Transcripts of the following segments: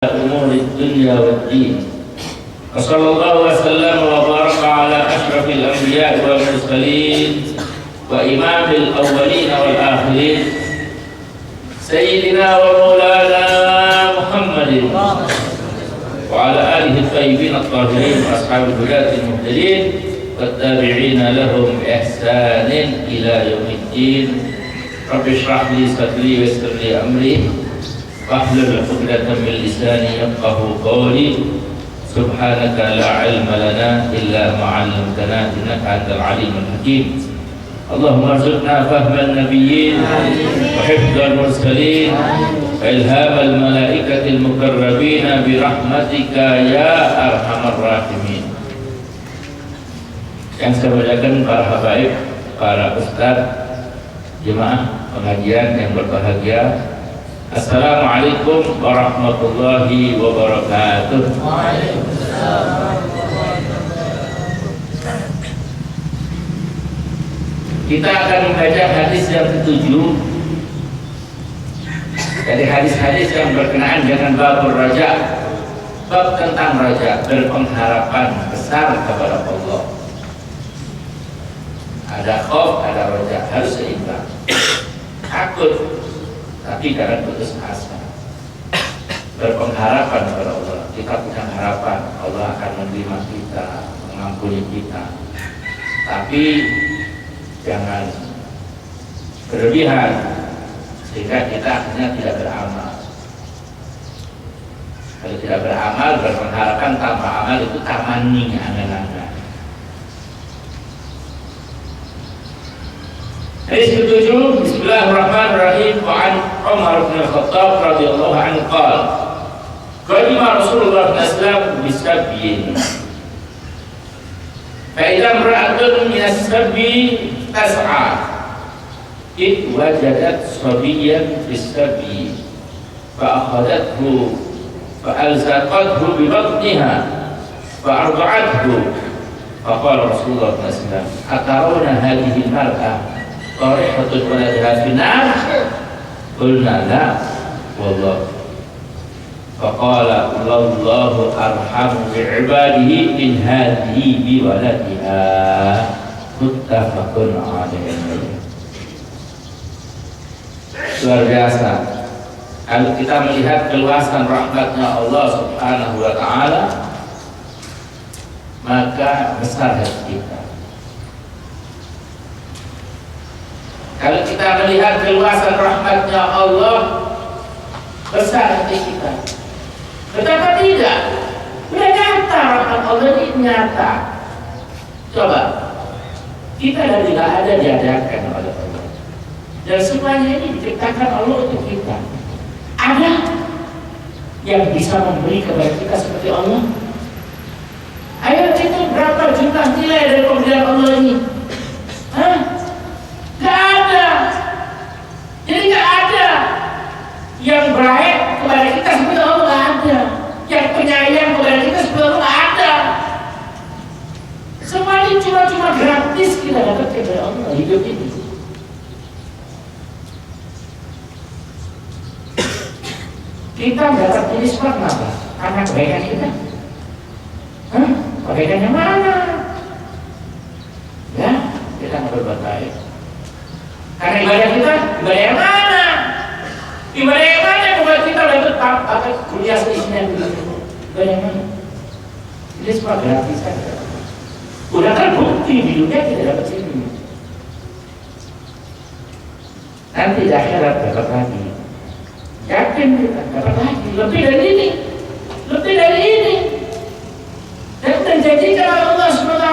أمور الدنيا والدين. وصلى الله وسلم وبارك على أشرف الأنبياء والمرسلين وإمام الأولين والآخرين سيدنا ومولانا محمد وعلى آله الطيبين الطاهرين وأصحاب الهداة المهتدين والتابعين لهم بإحسان إلى يوم الدين. رب اشرح لي صدري ويسر لي أمري واحلل عقدة من لساني يفقهوا قولي. سبحانك لا علم لنا إلا ما علمتنا إنك أنت العليم الحكيم. اللهم ارزقنا فهم النبيين وحفظ المرسلين وإلهام الملائكة المقربين برحمتك يا أرحم الراحمين. Yang saya bacakan para habaib, para ustaz, jemaah pengajian yang berbahagia. Assalamualaikum warahmatullahi wabarakatuh. Kita akan membaca hadis yang ke-7 dari hadis-hadis yang berkenaan dengan babur raja, bab tentang raja, berpengharapan besar kepada Allah. Ada khauf, ada raja, harus seimbang. Takut tapi jangan putus asa, berpengharapan kepada Allah. Kita punya harapan Allah akan menerima kita, mengampuni kita, tapi jangan berlebihan sehingga kita akhirnya tidak beramal. Kalau tidak beramal, berpengharapan tanpa amal itu tamani, angan-angan. Hadis ke-7, Bismillahirrahmanirrahim. Wa an Umar bin Khattab radhiyallahu anhu qala qadima Rasulullah sallallahu alaihi wasallam fa idza imra'atun min as-sabbi tas'a id wajadat sabiyyan bis-sabbi fa akhadathu fa alzaqathu bi batniha fa arda'athu fa qala Rasulullah sallallahu alaihi wasallam atarawna hadhihi al-mar'ah qarihatun waladaha finnar qulna la wallah faqala wallahu arhamu bi'ibadihi min hadhihi bi waladiha muttafaqun alaihi. Luar biasa kalau kita melihat keluasan rahmatnya Allah subhanahu wa ta'ala, maka besar hati kita. Kalau kita melihat keluasan rahmatnya Allah, besar hati kita. Betapa tidak? Sudah nyata rahmat Allah ini nyata. Coba, kita dari tidak ada diadakan oleh Allah. Dan semuanya ini diciptakan Allah untuk kita. Ada yang bisa memberi kepada kita seperti Allah? Ayo itu berapa jumlah nilai dari pemberian Allah ini? Hah? Gak ada. Jadi gak ada yang baik kepada kita seperti Allah, gak ada. Yang penyayang kepada kita seperti Allah, gak ada. Semua ini cuma gratis kita dapat kepada Allah hidup ini. Kita dapat ini sebab apa? Karena kebaikan kita. Hah? Kebaikannya mana? Ya, kita nggak berbuat baik. Karena ibadah kita, ibadah yang mana? Ibadah yang mana yang membuat kita dapat pakai kuliah seisinya begitu? Ibadah yang mana? Ini semua gratis saja. Udah kan bukti di dunia kita dapat ini. Nanti di akhirat dapat lagi. Yakin kita dapat lagi. Lebih dari ini. Lebih dari ini. Dan terjadikan oleh Allah SWT.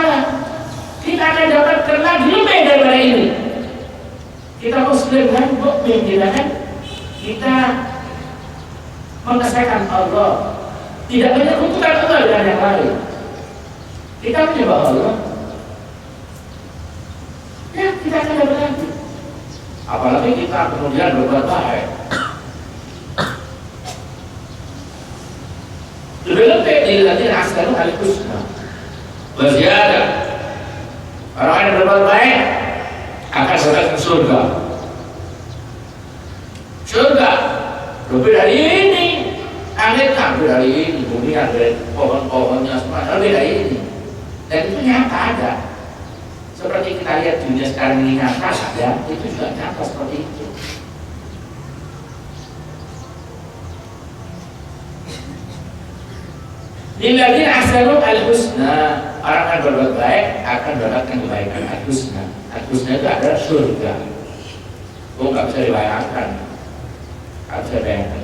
Kita akan dapatkan lagi lebih daripada ini. Kita muslim kan, mukmin kita kan, kita mengesahkan Allah, tidak menyekutukan Allah dengan yang lain. Kita menyembah Allah, ya kita akan dapat lagi. Apalagi kita kemudian berbuat baik. Lebih-lebih lilladzina ahsanu al-husna wa ziyadah. Orang yang berbuat baik akan datang ke surga. Surga lebih dari ini. Langit ambil dari ini, bumi ambil pohon-pohonnya semua, ambil dari ini. Dan itu nyata ada. Seperti kita lihat dunia sekarang ini nyata ada, itu juga nyata seperti itu. Lilladzina ahsanu al-husna, orang yang berbuat baik akan mendapatkan kebaikan. Al-husna, al-husna itu adalah surga. Oh, nggak bisa dibayangkan, nggak bisa dibayangkan.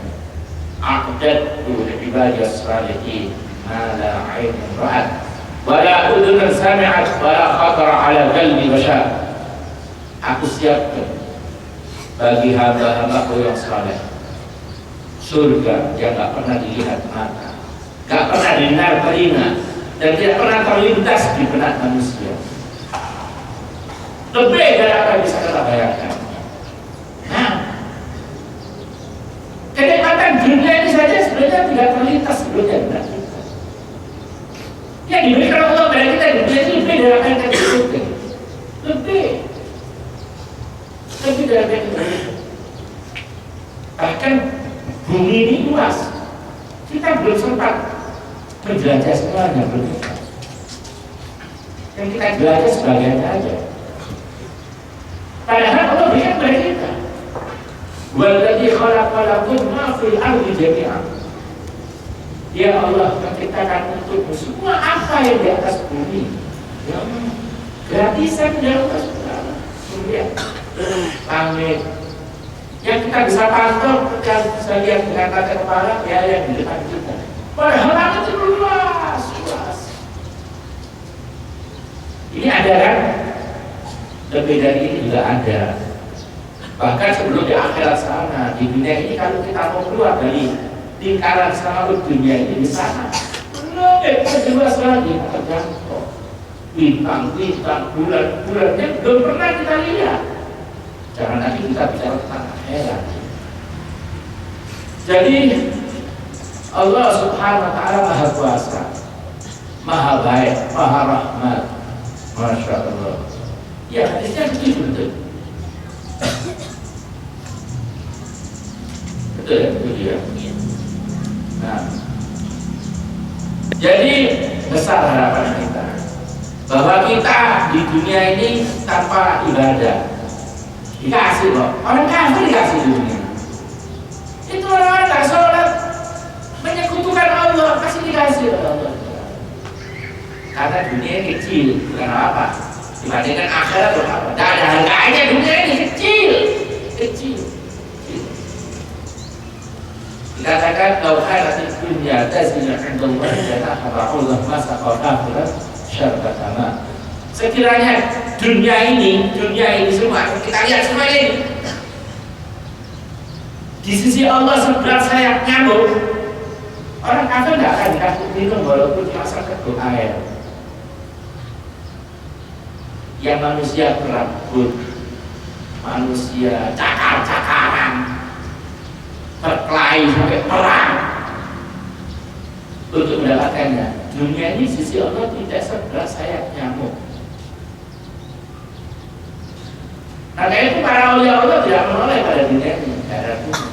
Aqdat ibadiyah salihin, mala ainun ra'at, wala udhun sami'at, wala khatara ala qalbi bashar. Aku siapkan bagi hamba-hambaku yang saleh surga yang nggak pernah dilihat mata, gak pernah dengar telinga, dan tidak pernah terlintas di benak manusia. Lebih dari apa yang bisa kita bayangkan. Nah, kenikmatan dunia ini saja sebenarnya tidak terlintas sebelumnya di benak kita. Yang diberikan Allah kepada kita di dunia ini lebih dari apa yang kita butuhkan. Lebih dari apa yang kita butuhkan. Bahkan bumi ini luas, kita belum sempat menjelajah semuanya, belum. Yang kita jelajah sebagian saja. Padahal Allah berikan kepada kita. Walladzi khalaqalakum ma fil ardi jami'an. Ya Allah menciptakan untukmu semua apa yang di atas bumi. Ya Allah, gratisan dari Allah Subhanahu. Kemudian langit yang kita bisa pantau, kita bisa lihat dengan mata kepala, ya yang di depan kita. Padahal langit itu luas. Ini ada kan? Lebih dari ini juga ada. Bahkan sebelum di akhirat sana, di dunia ini kalau kita mau keluar dari lingkaran sama dunia ini di sana, lebih luas lagi terjangkau. Bintang-bintang, bulan-bulannya belum pernah kita lihat. Jangan nanti kita bicara tentang akhirat. Jadi Allah Subhanahu wa ta'ala Maha Kuasa, Maha Baik, Maha Rahmat. Masya Allah. Ya, hadisnya begitu betul. Betul ya, betul ya. Nah, jadi besar harapan kita bahwa kita di dunia ini tanpa ibadah dikasih loh. Orang kafir dikasih dunia. Itu orang-orang tak sholat, menyekutukan Allah, pasti dikasih Allah. Karena dunia ini kecil, bukan apa. Dibandingkan akhirat berapa? Tidak ada harganya, dunia ini kecil. Dikatakan kalau khairat dunia tazina 'inda Allah janaha ba'udah masaqal akhirat syarbata. Sekiranya dunia ini semua kita lihat semua ini di sisi Allah seberat sayap nyamuk. Orang kafir tidak akan dikasih minum walaupun cuma sekedok air. Yang manusia berambut, manusia cakar-cakaran, berkelahi sampai perang untuk mendapatkannya. Dunia ini sisi Allah tidak seberat sayap nyamuk. Karena itu para awliya Allah tidak menoleh pada dunia ini, daerah bumi.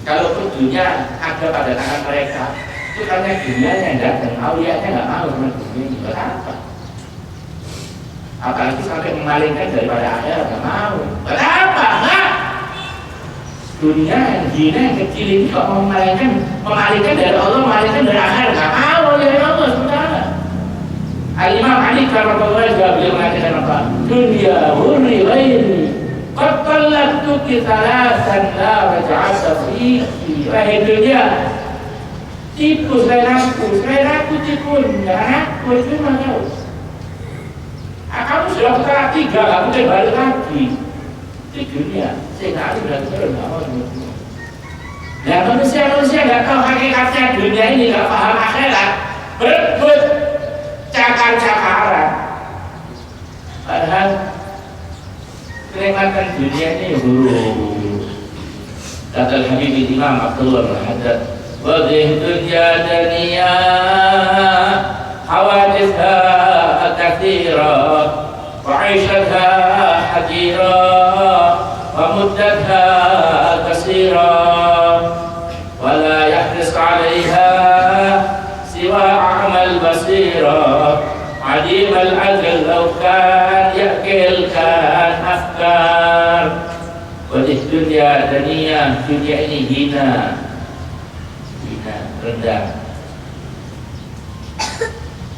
Kalaupun dunia ada pada tangan mereka, itu karena dunia yang datang, awliyanya nggak mau dengan dunia ini. Berapa? Apalagi sampai memalingkan daripada akhirat, nggak mau. Berapa? Nggak. Dunia yang hina, yang kecil ini kok mau memalingkan dari Allah, memalingkan dari akhirat, nggak mau oleh Allah Subhanahu. Al-Imam Ali karramallahu wajhahu beliau mengatakan apa? Dunia hurri ghairi qad talaqtuki thalathan la raj'ata fihi. Wahai dunia, tipu saya raku tipun, jangan aku itu mau. Kamu sudah ketara 3, gak mungkin balik lagi. Di dunia, sehingga aku sudah turun, gak mau. Nah manusia gak tahu hakikatnya dunia ini, gak paham akhirat, berebut cakar-cakaran. Padahal kenikmatan dunia ini kata Habib Imam Abdullah Al-Haddad, wa dunya dunya hawaditha katsira wa 'aishatha hadira wa muddatha katsira wa la dunia ini hina, rendah.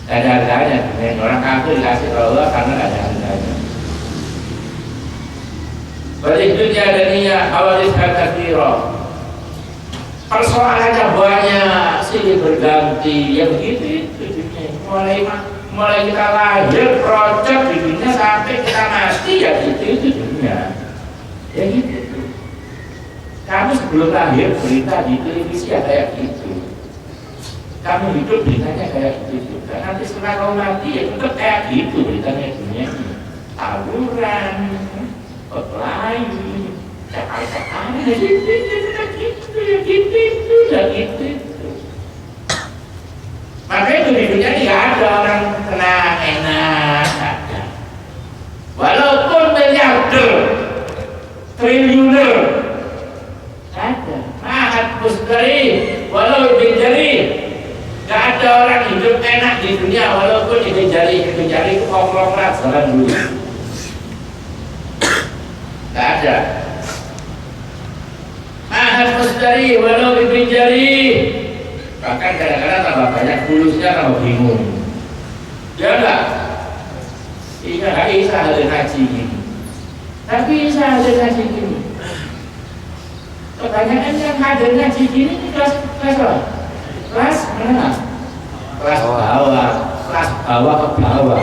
Gak ada harganya. Orang kafir dikasih Allah karena gak ada harganya. Balik dunia dunia awalis kathiro. Persoalannya banyak, silih berganti, ya begitu itu dunia. Mulai kita lahir, project di dunia sampai kita mati, ya itu dunia. Ya gitu. Kamu sebelum lahir berita di televisi ya kayak gitu. Kamu hidup beritanya kayak gitu. Dan nanti setelah kamu mati ya tetap kayak gitu beritanya dunia. Tawuran, berkelahi, cakar-cakaran, gitu. Makanya itu di dunia tidak ada orang tenang, enak, ada. Walaupun miliarder, triliuner, ada. Mahat mustari, walau binjari, gak ada orang hidup enak di dunia walaupun binjari itu konglomerat jalan dulu. Gak ada. Mahat mustari, walau binjari. Bahkan kadang-kadang tambah banyak fulusnya tambah bingung. Ya enggak? Iya, gak bisa ada ngaji gini. Tapi bisa ada ngaji gini. Kebanyakan yang hadir ngaji gini kelas apa? Kelas menengah. Kelas bawah. Kelas bawah ke bawah.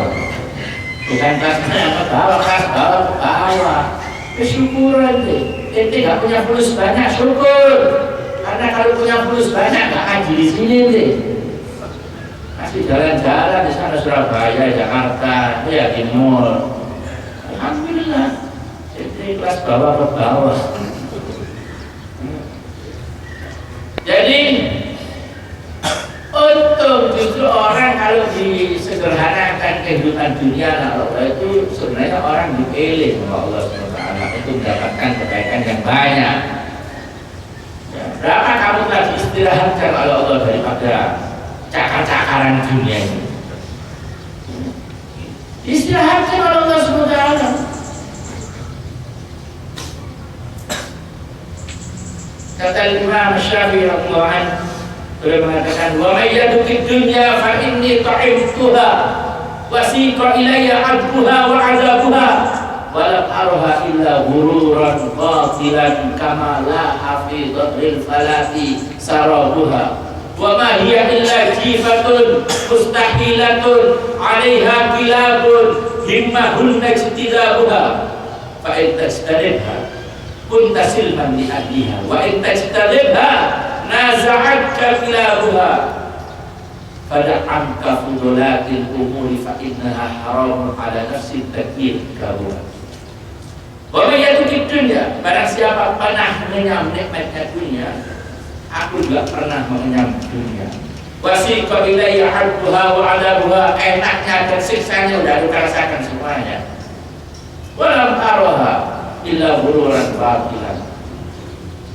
Bukan kelas menengah ke bawah, kelas bawah ke bawah. Kesyukuran deh. Ente gak punya fulus banyak, syukur. Karena kalau punya fulus banyak gak ngaji di sini deh. Masih jalan-jalan di sana Surabaya, Jakarta, ya di mall. Alhamdulillah. Ente kelas bawah ke bawah. Jadi untung justru orang kalau disederhanakan kehidupan dunia Allah itu sebenarnya orang dipilih oleh Allah SWT untuk mendapatkan kebaikan yang banyak. Ya, berapa kamu telah diistirahatkan oleh Allah daripada cakar-cakaran dunia ini? Istirahatkan oleh Allah SWT. Kata Imam Syafi'i radhiyallahu anhu, beliau mengatakan, "Wa may yadukid dunya fa inni ta'imtuha wa siqa ilayya 'abduha wa 'adzabuha wa lam arha illa ghururan batilan kama la hafidhatil falati sarabuha wa ma hiya illa jifatun mustahilatun 'alaiha kilabun himmahun najtidabuha fa in tastaribha kunta silman li ahliha wa in tajtalibha naza'atka kilabuha fada'anka fudulatil umuri fa innaha haramun ala nafsi takir kabuha wa mayatuki dunya. Barang siapa pernah mengenyam nikmatnya dunia, aku juga pernah mengenyam dunia. Wasiqa ilayya hadbuha wa adabuha, enaknya dan siksanya udah aku rasakan semuanya. Walam araha illa ghururan batilan,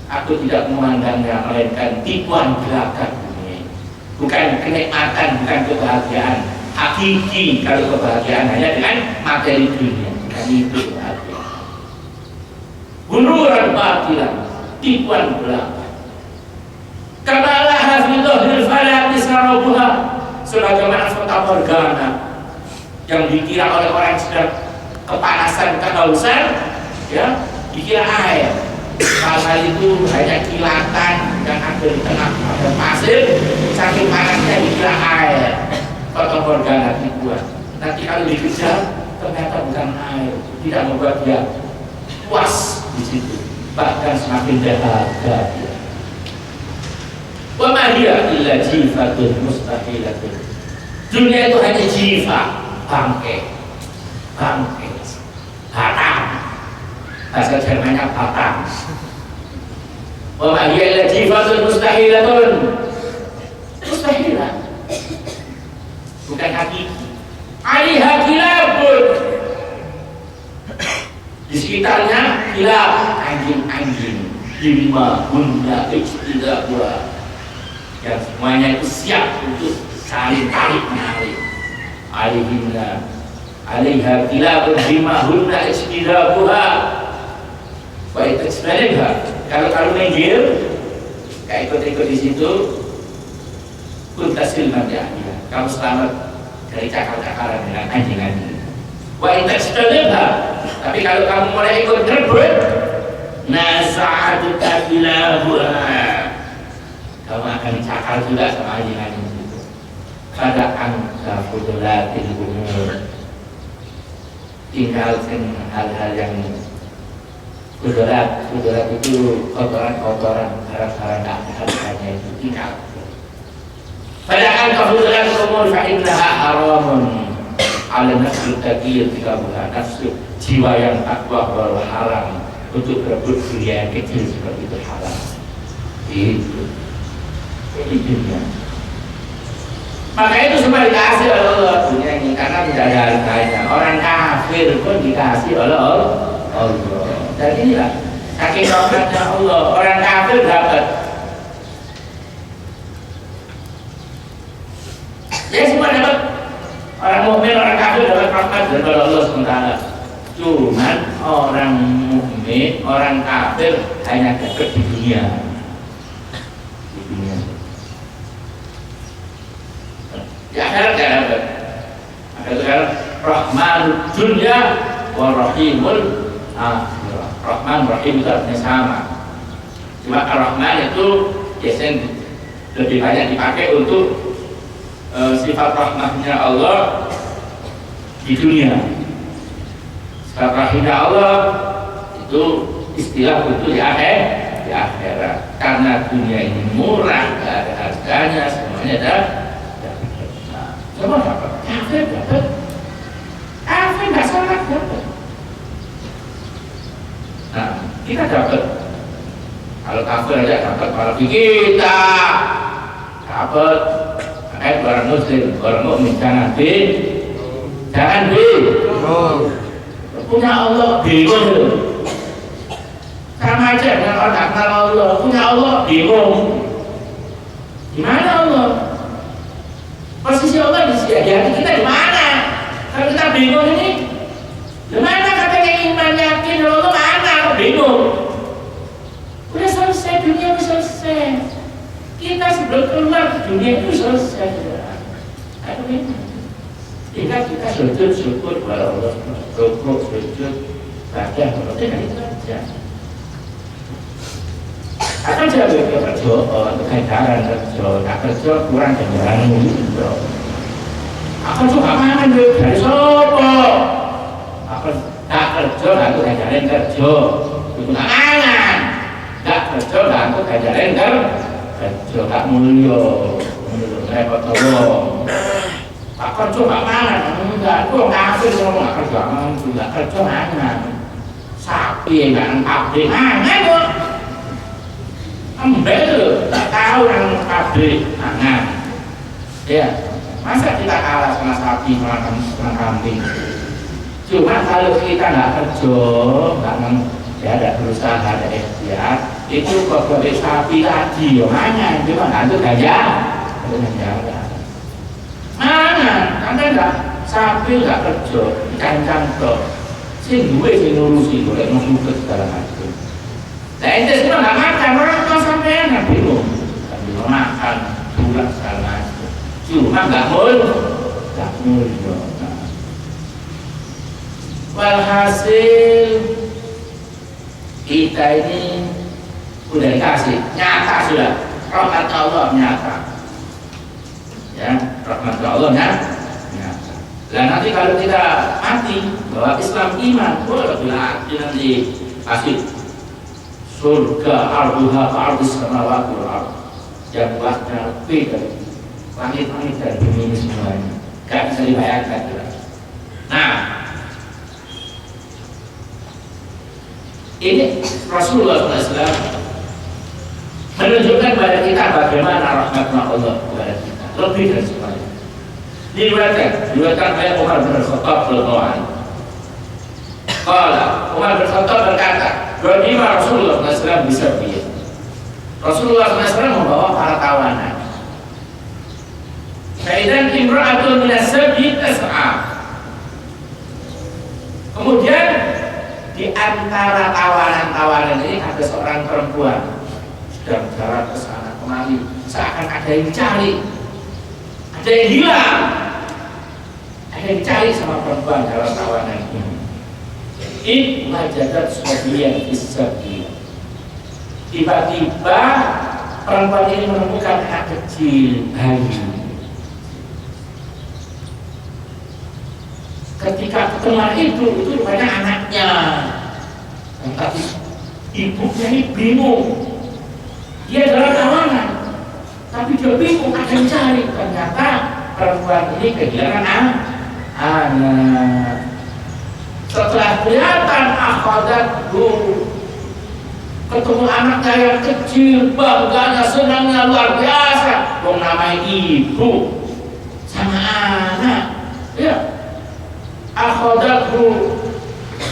aku tidak memandangnya melainkan tipuan belaka dunia. Bukan kenikmatan, bukan kebahagiaan hakiki. Kalau kebahagiaan hanya dengan materi dunia, bukan itu kebahagiaan. Ghururan batilan, tipuan belaka. Kama la hafidhul falati sarabuha, sebagaimana fata morgana yang dikira oleh orang yang sedang kepanasan, kehausan, ya, dikira air. Hal itu hanya kilatan yang ada di tengah pasir, saking panasnya dikira air. Foto morgana dibuat. Nanti kalau dikejar ternyata bukan air, tidak membuat dia puas di situ, bahkan semakin dahaga. Wa ma hiya illa jifatun mustahilatun. Dunia itu hanya jifa, bangke, batang. Bahasa Jermannya batang. Wa ma hiya illa jifatun mustahilatun. Mustahilah. Bukan hakiki. Alaiha kilabun. Di sekitarnya kilab, anjing-anjing. Lima bunda ijtidabua, yang semuanya itu siap untuk saling tarik menarik. Alaiha kilabun lima bunda ijtidabuha. Baik, sebenarnya Kalau kamu minggir, kayak ikut-ikut di situ, kuntasil manjahnya. Kamu selamat dari cakar-cakaran dengan anjing-anjing. Wa intajtanibha. Tapi kalau kamu mulai ikut berebut, nasa'atuka bilabuha. Kamu akan dicakar juga sama anjing-anjing itu. Pada angka fudulatil umur. Tinggalkan hal-hal yang fudulat itu kotoran-kotoran, harap-harap tidak ada harganya itu tinggal. Pada angka fudulatil umur fa'innaha haramun ala nafsul taqiyah tikabuha nafsu jiwa yang takwa bahwa haram untuk berebut dunia yang kecil seperti itu haram. Itu ini dunia. Maka itu semua dikasih oleh Allah dunia ini karena tidak ada harganya. Orang kafir pun dikasih oleh Allah. Dan inilah saking rahmatnya Allah. Orang kafir dapat. Ya semua dapat. Orang mukmin, orang kafir dapat rahmat dari Allah SWT. Cuman orang mukmin, orang kafir hanya dapat di dunia. Di dunia. Di akhirat tidak dapat. Akhirat rahmanud dunya wa rahimul akhirah. Rahman rahim itu artinya sama. Cuma rahman itu biasanya lebih banyak dipakai untuk sifat rahmatnya Allah di dunia. Sifat rahmatnya Allah itu istilah untuk di akhirat. Karena dunia ini murah, tidak ada harganya, semuanya ada. Semua dapat. Kafir dapat. Kafir nggak sholat dapat. Nah, kita dapat. Kalau kafir aja dapat, apalagi kita dapat. Orang muslim, orang mukmin jangan punya Allah bingung. Sama aja dengan orang kenal Allah, punya Allah bingung. Gimana Allah? Posisi Allah di hati kita di mana? Kalau kita bingung ini, di mana katanya iman yakin Allah mana? Kok bingung? Udah selesai, dunia udah selesai. Kita sebelum keluar ke dunia itu selesai. Aduh ini. Jika kita sujud syukur kepada Allah, rukuk sujud saja, kalau tidak itu saja. Akan saya kerja, kegajaran kerja, tak kerja kurang kegajaran itu. Akan suka mangan dari sopo. Akan tak kerja, tak kegajaran kerja, itu tak mangan. Tak kerja, tak kegajaran kerja, tak mulia, repot tolong. Akan coba mangan, enggak, gua kafir kalau nggak kerja, nggak kerja mangan. Sapi nggak pabrik mangan gua. Embel, tak tahu yang pabrik mangan. Ya, masa kita kalah sama sapi, sama kambing? Cuma kalau kita nggak kerja, nggak ada berusaha, ada ikhtiar, itu kok beli sapi lagi, mangan, gimana itu gajah? Itu gajah. Mana? Karena enggak sapi enggak kerja, cancang tok. Sing duwe sing ngurusi golek nang ke segala macam. Lah ente semua enggak makan, orang tua sampean enggak bingung. Enggak bingung makan, pulang segala macam. Cuma enggak mulya. Walhasil kita ini udah dikasih, nyata sudah. Rahmat Allah nyata. Ya, rahmat Allah ya. Dan nanti kalau kita mati bahwa Islam iman, lebih nanti kasih surga arduha ka'ardis samawati wal ardh, yang luasnya lebih dari langit-langit dan bumi ini semuanya. Gak bisa dibayangkan. Nah, ini Rasulullah SAW menunjukkan kepada kita bagaimana rahmatnya Allah kepada kita. Lebih dari semuanya. Diriwayatkan oleh Umar bin Khattab radhiyallahu anhu. Qala Umar bin Khattab berkata, "Bagaimana Rasulullah SAW bisa biar?" Rasulullah SAW membawa para tawanan. Faidan imra'atun min as-sabi tas'a. Kemudian di antara tawanan-tawanan ini ada seorang perempuan sedang berjalan ke sana kemari, seakan ada yang dicari, ada yang hilang, ada yang dicari sama perempuan dalam tawanan ini. Wajadat sobiyan fisabilillah. Tiba-tiba perempuan ini menemukan anak kecil bayi. Ketika ketemu itu rupanya anaknya. Tapi ibunya ini bingung. Dia dalam tawanan, tapi dia bingung ada yang cari. Ternyata perempuan ini kehilangan anak. Setelah kelihatan akhadathu, ketemu anaknya yang kecil, bangganya, senangnya luar biasa. Wong namanya ibu sama anak, ya. Akhadathu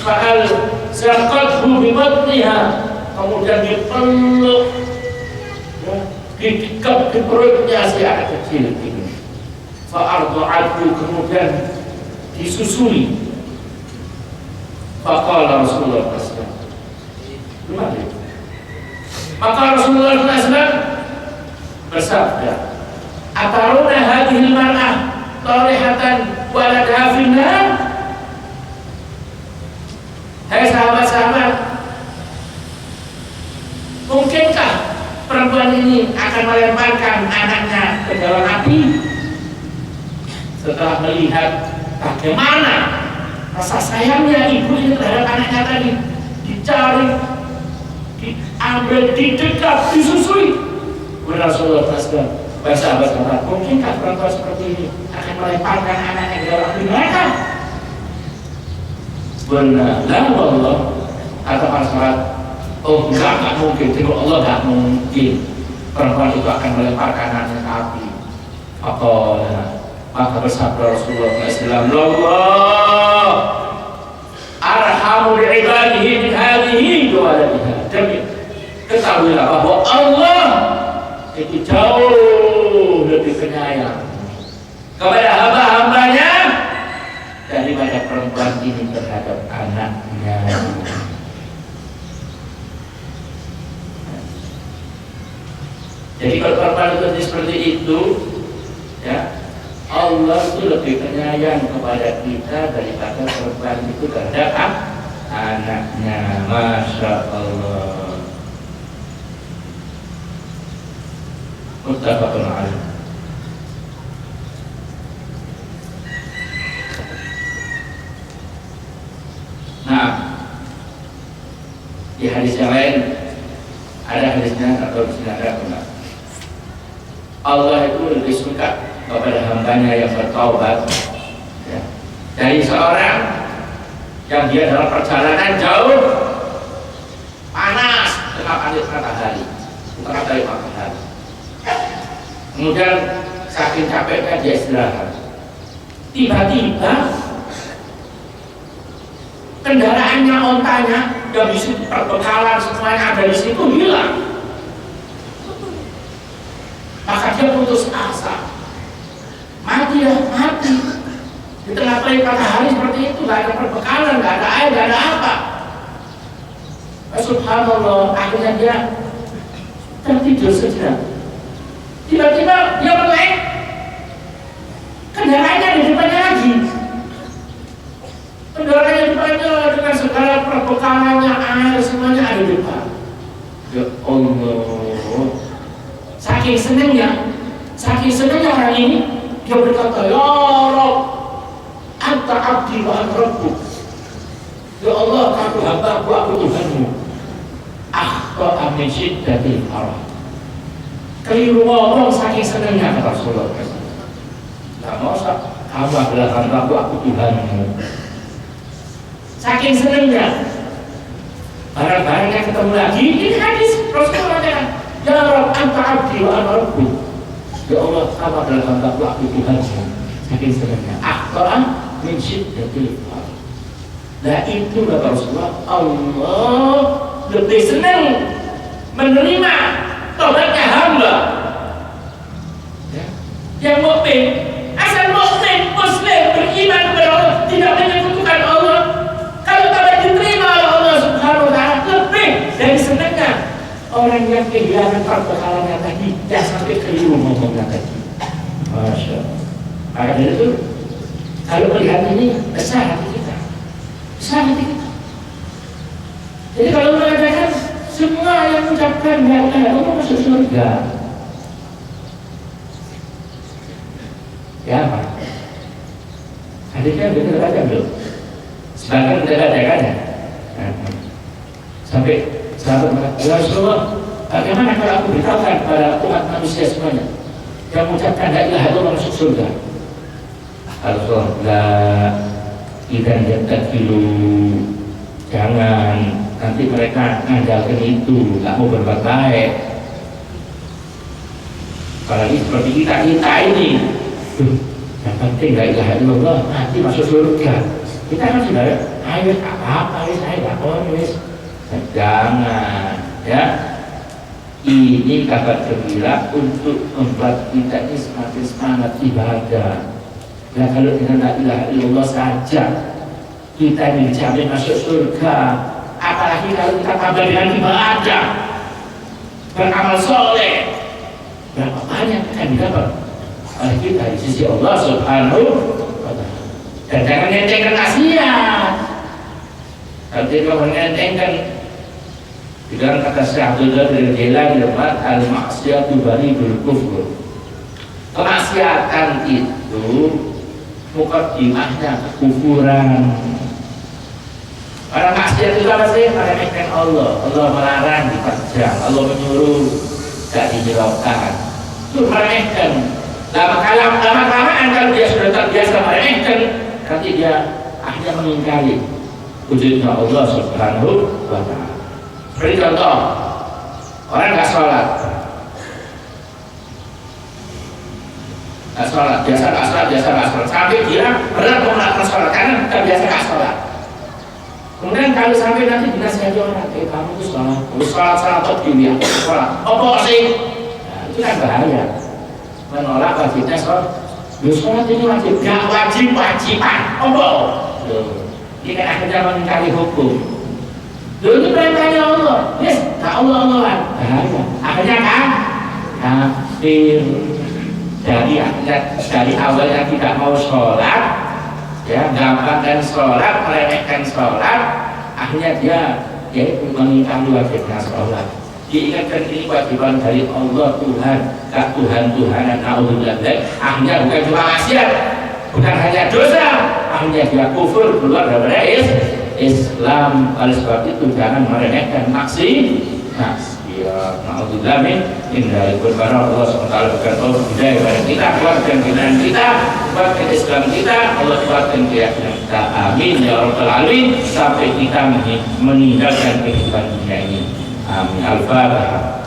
fa'al zaqathu bi batniha, kemudian dipeluk, ya, didekap di perutnya si anak kecil ini. Fa'arda'athu, kemudian disusui. Faqala Rasulullah SAW. Maka Rasulullah SAW bersabda, "Ataruna hadhil mar'ah tarihatan waladaha finnar?" Hai sahabat-sahabat, mungkinkah perempuan ini akan melemparkan anaknya ke dalam api? Setelah melihat bagaimana rasa sayangnya ibu ini terhadap anaknya tadi, dicari, diambil, didekap, disusui. Rasulullah SAW, sahabat-sahabat, mungkinkah perempuan seperti ini akan melemparkan anaknya ke dalam api neraka? Benar, wallah. Kata para sahabat, oh enggak mungkin. Tidak, Allah enggak mungkin perempuan itu akan melemparkan anaknya ke api. Maka bersabda Rasulullah SAW, Allah arhamu bi'ibadihi min hadhihi wa waladiha. Demi ketahuilah bahwa Allah itu jauh lebih penyayang kepada hamba-hambanya daripada perempuan ini terhadap anaknya. Jadi kalau perempuan itu seperti itu, ya, Allah itu lebih penyayang kepada kita daripada perempuan itu terhadap anaknya. Masya Allah. Muttafaqun alaih. Nah, di hadis yang lain ada hadisnya atau di sini ada enggak? Allah itu lebih suka kepada hambanya yang bertaubat, ya, dari seorang yang dia dalam perjalanan jauh, panas tengah panas matahari, tengah terik matahari, kemudian saking capeknya dia istirahat, tiba-tiba kendaraannya, ontanya yang di situ, perbekalan semuanya ada di situ hilang. Maka dia putus asa, mati di tengah terik matahari seperti itu, gak ada perbekalan, gak ada air, gak ada apa. Subhanallah, akhirnya dia tertidur sejenak. Tiba-tiba dia melek, kendaraannya di depannya lagi, kendaraannya di depannya dengan segala perbekalannya, air semuanya ada di depan. Ya Allah, saking senangnya orang ini, dia berkata, ya Rabb, anta abdi wa anta rabbuk. Ya Allah, aku hamba, aku Tuhanmu. Akhta'a min syiddatil farah. Keliru ngomong saking senangnya, kata Rasulullah. Nah, masa kamu adalah hamba, aku Tuhanmu. Saking senangnya, barang-barangnya ketemu lagi. Ini hadis Rasulullah katakan, ya Rabb, anta abdi wa anta rabbuk. Ya Allah, kamu adalah hamba, aku Tuhanmu. Saking senangnya, akhta'a min syiddatil farah. Nah itu kata Rasulullah, Allah lebih senang menerima tobatnya hamba, ya, yang mukmin, asal mukmin, muslim, beriman kepada Allah, tidak menyekutukan Allah. Kalau tobat diterima oleh Allah yang kehilangan perbekalannya tadi, jangan sampai keliru ngomongnya tadi. Masya Allah. Maka dari itu, kalau melihat ini, besar hati kita. Besar hati kita. Jadi kalau mengatakan semua yang mengucapkan la ilaha illallah masuk surga. Ya apa? Hadisnya benar ada belum? Sebagian tidak ada kan ya? Sampai sahabat mengatakan, ya Rasulullah, bagaimana kalau aku beritahukan pada umat manusia semuanya yang mengucapkan la ilaha illallah masuk surga? Rasulullah, idan yattakilu, jangan nanti mereka ngandalkan itu, nggak mau berbuat baik. Apalagi seperti kita ini, yang penting la ilaha illallah nanti masuk surga. Kita kan sudah ayat apa saya lakon wis. Jangan ya. Ini kabar gembira untuk membuat kita ini semakin semangat ibadah. Nah kalau dengan la ilaha illallah saja kita ini dijamin masuk surga, apalagi kalau kita tambah dengan ibadah, beramal soleh, berapa banyak akan didapat oleh kita di sisi Allah Subhanahu wa Ta'ala. Dan jangan ngentengkan maksiat. Kalau kita mengentengkan, di dalam kata Syekh Abdullah bin Jailani, al-maksiatu baribul kufur. Kemaksiatan itu mukaddimahnya kekufuran. Orang maksiat itu apa sih? Meremehkan Allah. Allah melarang dipajang, Allah menyuruh tidak dihiraukan. Itu meremehkan. Lama-kelamaan kalau dia sudah terbiasa meremehkan, nanti dia akhirnya mengingkari wujudnya Allah Subhanahu wa Ta'ala. Seperti contoh, orang nggak sholat, biasa nggak sholat, sampai dia berat mau melakukan sholat karena terbiasa nggak sholat. Kemudian kalau sampai nanti dinasihati orang, kamu tuh sholat begini, sholat, apa sih? Nah, itu kan bahaya, menolak wajibnya sholat. Sholat ini wajib, nggak wajiban, apa? Ini kan akhirnya mengingkari hukum. Itu perintahnya Allah, yes, Allah-Allahan, bahaya. Akhirnya kan, kafir. Dari awalnya tidak mau sholat, ya, gampangkan sholat, meremehkan sholat, akhirnya dia mengingkari wajibnya sholat. Diingatkan ini kewajiban dari Allah Tuhan, tak Tuhan-Tuhanan, na'udzubillah. Akhirnya bukan cuma maksiat, bukan hanya dosa, akhirnya dia kufur, keluar dari Islam. Oleh sebab itu jangan meremehkan maksiat. Ya, na'udzubillah min dari berbarang Allah SWT berkata hidayah kepada kita, kuatkan kebenaran kita, kuatkan Islam kita, Allah kuatkan keyakinan kita. Amin ya rabbal alamin, sampai kita meninggalkan kehidupan dunia ini. Amin. Al-Fatihah.